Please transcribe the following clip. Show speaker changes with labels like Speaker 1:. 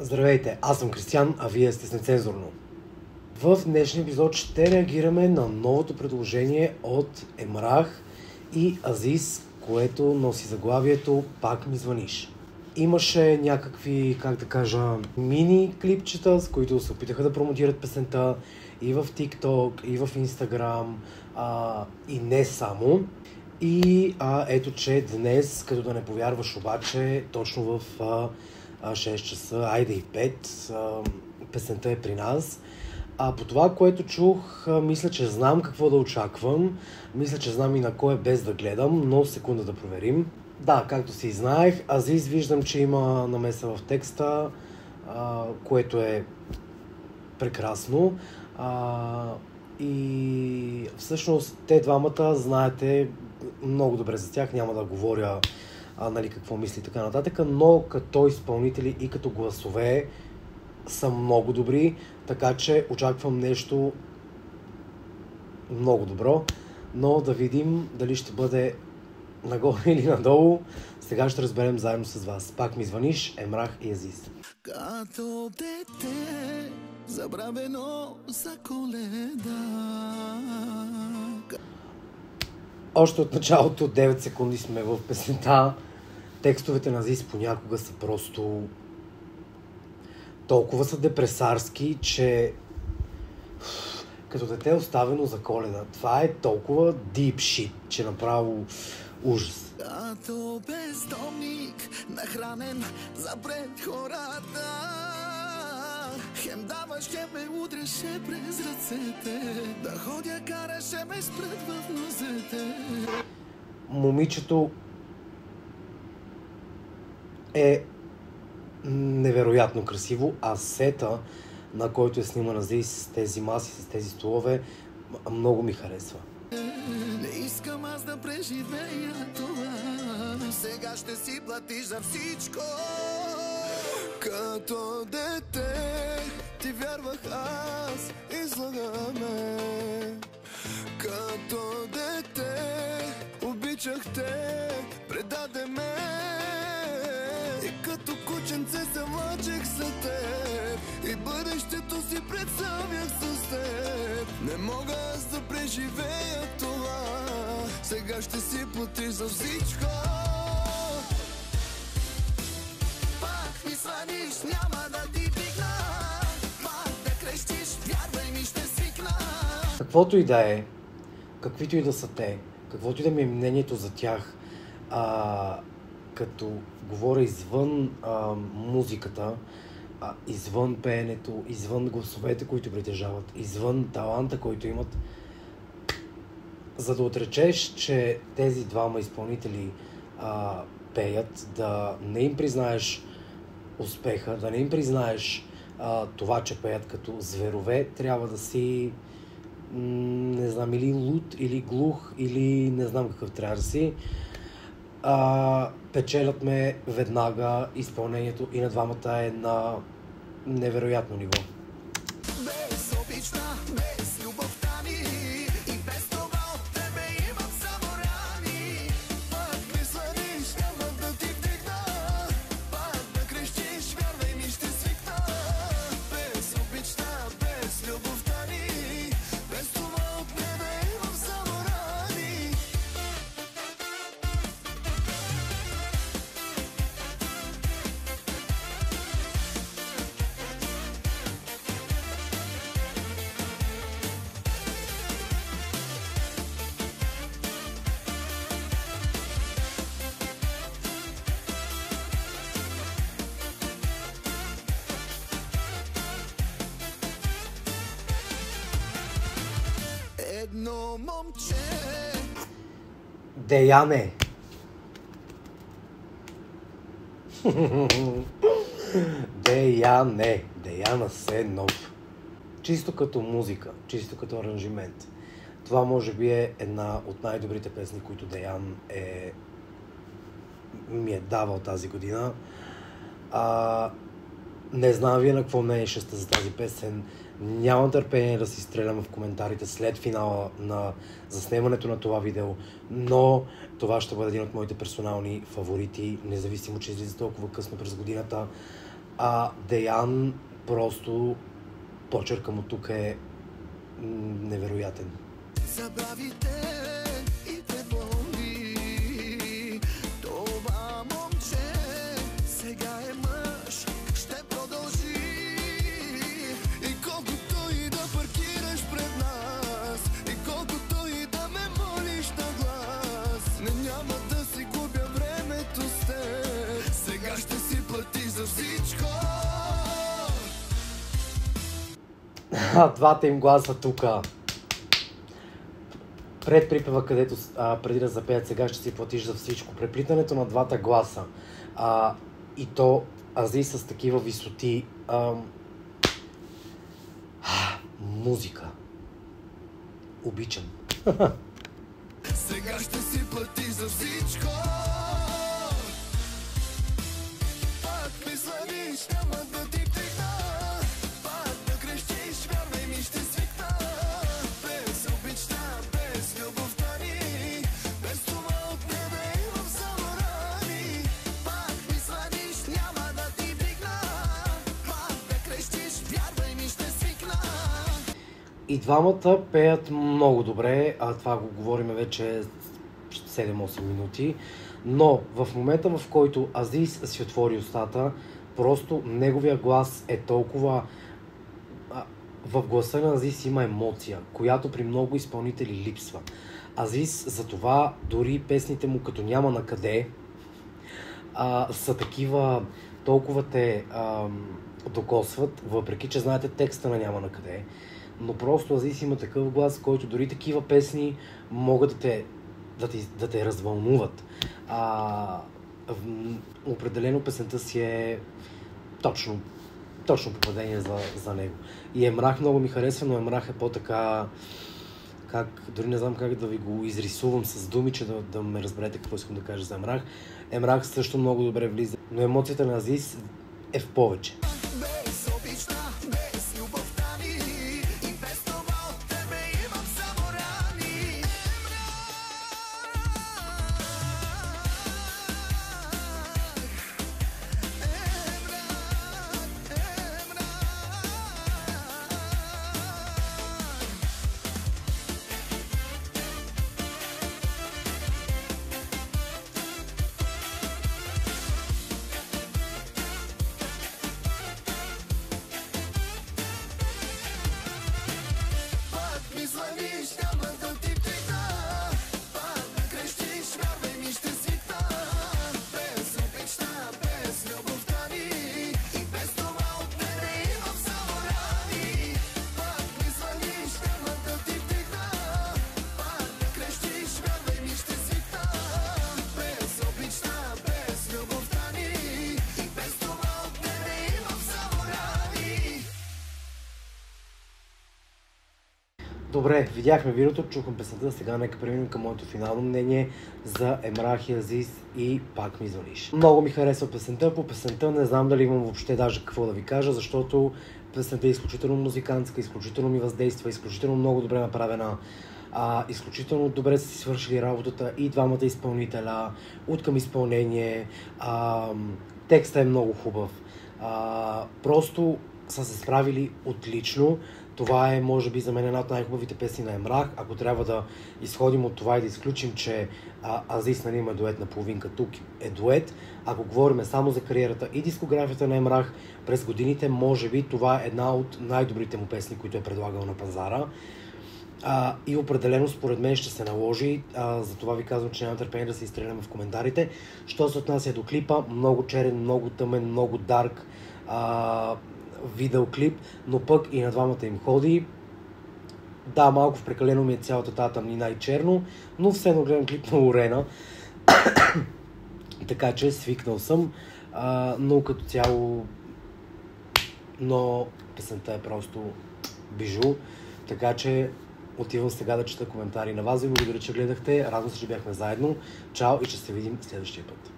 Speaker 1: Здравейте, аз съм Кристиян, а вие сте с Нецензурно. В днешния епизод ще реагираме на новото предложение от Емрах и Азис, което носи заглавието "Пак ми звъниш". Имаше някакви, мини клипчета, с които се опитаха да промотират песента и в TikTok, и в Instagram, и не само. И ето, че днес, като да не повярваш обаче, точно в 6 часа, айде и 5, песента е при нас. По това, което чух, мисля, че знам какво да очаквам. Мисля, че знам и на кой е без да гледам, но секунда да проверим. Да, както си знаех, Азис виждам, че има намеса в текста, което е прекрасно. И всъщност те двамата, знаете много добре за тях, няма да говоря какво мисли и така нататък, но като изпълнители и като гласове са много добри, така че очаквам нещо много добро, но да видим дали ще бъде нагоре или надолу. Сега ще разберем заедно с вас. Пак ми звъниш, Емрах и Азис.
Speaker 2: Като дете, забравено за Коледа.
Speaker 1: Още от началото 9 секунди сме в песента. Текстовете на Азис понякога са просто толкова са депресарски, че като дете оставено за Коледа. Това е толкова deep shit, че направо ужас.
Speaker 2: Като бездомник, нахранен запред хората. Хем даваш, хем ме удреше през ръцете. Да ходя, караше ме спред в нозете.
Speaker 1: Момичето е невероятно красиво, а сета, на който е сниман Азис с тези маси, с тези столове, много ми харесва.
Speaker 2: Не искам аз да преживея това. Сега ще си платиш за всичко. Като дете ти вярвах, аз излагаме. Като дете обичах те, предаде ме. И като кученце се влачех за теб. И бъдещето си представях с теб. Не мога аз да преживея това. Сега ще си платиш за всичко. Пак ми звъниш, няма да ти дигна. Пак да крещиш, вярвай ми, ще свикна.
Speaker 1: Каквото и да е, каквито и да са те, каквото и да ми е мнението за тях, като говоря извън музиката, извън пеенето, извън гласовете, които притежават, извън таланта, който имат, за да отречеш, че тези двама изпълнители пеят, да не им признаеш успеха, да не им признаеш това, че пеят като зверове, трябва да си не знам, или луд, или глух, или не знам какъв трябва да си. Печелят ме веднага. Изпълнението и на двамата е на невероятно ниво.
Speaker 2: Без обична, без любовта ми. И без това от тебе имам само рани. Пак ми звъниш, няма да ти вдигна. Пак да крещиш, вярвай ми, ще свикна. Без обична, без любовта ми. Без това от тебе имам само рани. Едно момче.
Speaker 1: Деяне! Деяне! Деяна Сенов. Чисто като музика, чисто като аранжимент. Това може би е една от най-добрите песни, които Деян ми е давал тази година. Не знам вие на какво мнение ще сте за тази песен. Нямам търпение да си стрелям в коментарите след финала на заснемането на това видео, но това ще бъде един от моите персонални фаворити, независимо, че излиза толкова късно през годината. Деян просто почерка му тук е невероятен.
Speaker 2: Забравите и те боли. Това момче сега е мъж, ще продължи. И колкото и да паркираш пред нас, и колкото и да ме молиш на глас, няма да си губя времето с теб. Сега ще си платиш за всичко.
Speaker 1: Двата им гласа тука. Пред припева, където преди да запеят сега ще си платиш за всичко. Преплитането на двата гласа и то Азис с такива висоти. Музика. Обичам.
Speaker 2: Сега ще си платиш за всичко. Пак ми звъниш, няма да ти вдигна. Пак да крещиш, вярвай ми, ще свикна. Без обичта, без любовта ни, без това от небе имам само рани. Пак ми звъниш, няма да ти вдигна. Пак да крещиш, вярвай ми, ще свикна.
Speaker 1: И двамата пеят много добре, това го говорим вече 7-8 минути, но в момента, в който Азис си отвори устата, просто неговия глас е толкова... В гласа на Азис има емоция, която при много изпълнители липсва. Азис, затова дори песните му като няма на къде, са такива, толкова те докосват, въпреки че знаете текста на няма на къде. Но просто Азис има такъв глас, който дори такива песни могат да те развълнуват. Определено песента си е точно попадение за него. И Емрах много ми харесва, но Емрах е по-така... дори не знам как да ви го изрисувам с думи, че да ме разберете какво искам да кажа за Емрах. Емрах също много добре влиза, но емоцията на Азис е в повече.
Speaker 2: Без обичта, без любовта ни, и без това от тебе имам само рани. Пак ми звъниш, няма да ти вдигна. Пак да крещиш, вярвай ми, ще свикна. Без обичта, без любовта ни, и без това от тебе имам само рани. Пак ми звъниш, няма да ти вдигна. Пак да крещиш, вярвай ми, ще свикна. Без обичта, без любовта ни, и без това от тебе имам само рани.
Speaker 1: Добре, видяхме видеото, чухме песента, сега нека преминем към моето финално мнение за Емрах и Азис и Пак ми звъниш. Много ми харесва песента, по песента не знам дали имам въобще даже какво да ви кажа, защото песента е изключително музикантска, изключително ми въздейства, изключително много добре направена, изключително добре са си свършили работата и двамата изпълнителя, от към изпълнение, текстът е много хубав, просто са се справили отлично. Това е, може би, за мен една от най-хубавите песни на Емрах. Ако трябва да изходим от това и да изключим, че Азис нали има дует на половинка, тук е дует. Ако говорим само за кариерата и дискографията на Емрах, през годините, може би, това е една от най-добрите му песни, които е предлагал на пазара. И определено, според мен, ще се наложи. Затова ви казвам, че нямам търпение да се изстреляме в коментарите. Що се отнася до клипа, много черен, много тъмен, много дарк видеоклип, но пък и на двамата им ходи. Да, малко прекалено ми е цялата тази тъмнина и черно, но все едно гледам клип на Лорена. Така че свикнал съм, но като цяло, но песента е просто бижу. Така че отивам сега да чета коментари на вас. Ви благодаря, че гледахте. Радвам се, че бяхме заедно. Чао и ще се видим следващия път.